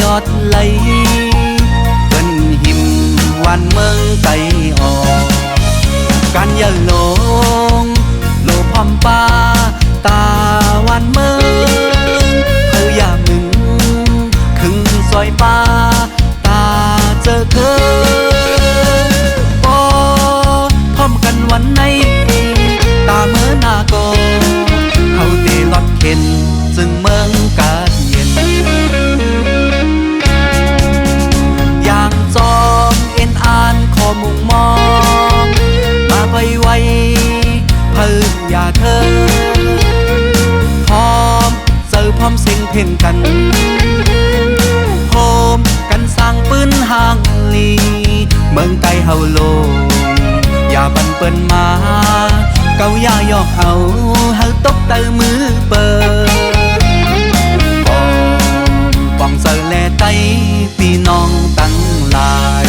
ยอดไหลเปิ้นหิมวันเมืองไตออกการยะลงโลพอมป้าตาวันเมืองเฮาอย่ามึงขึงซอยป้าตาเจอเธอปอพร้อมกันวันไหนตาเมื่อหน้าก็เฮาเตลอดเข็นจึงเมืองกาดเย็นอย่างจอมเอ็นอ่านข้อมุ่งมองมาไวเพิ่งอย่าเธอพร้อมเจอพร้อมเสียงเพลงกันโฮมกันสร้างปืนห่างลีเมืองไกลเฮาโลอย่าบันเปิ้นมาเกาย่ายอกเฮาตกเตอมือเปิดปองเซอแลไตพี่น้องตั้งหลาย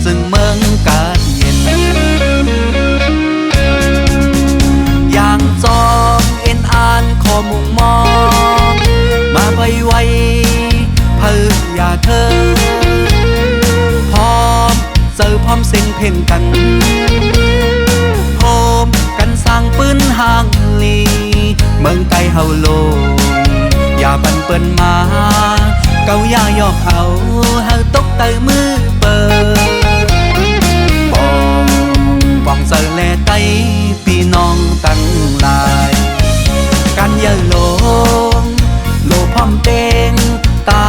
จึงเมืองกาดเย็นอย่างจอมเอ็นอ่านข้อมุ่งมองมาไวเพิ่งอย่าเธอพร้อมเจอพร้อมเสียงเพลงกันโฮมกันสร้างปืนห่างลีเมืองไกลเฮาโลอย่าบันเปิ้นมาเกาย่ายอกเฮาตกเตอมือเปิดปองเซอแลไตพี่น้องตั้งหลายการยะลงโลพร้อมเต็งตา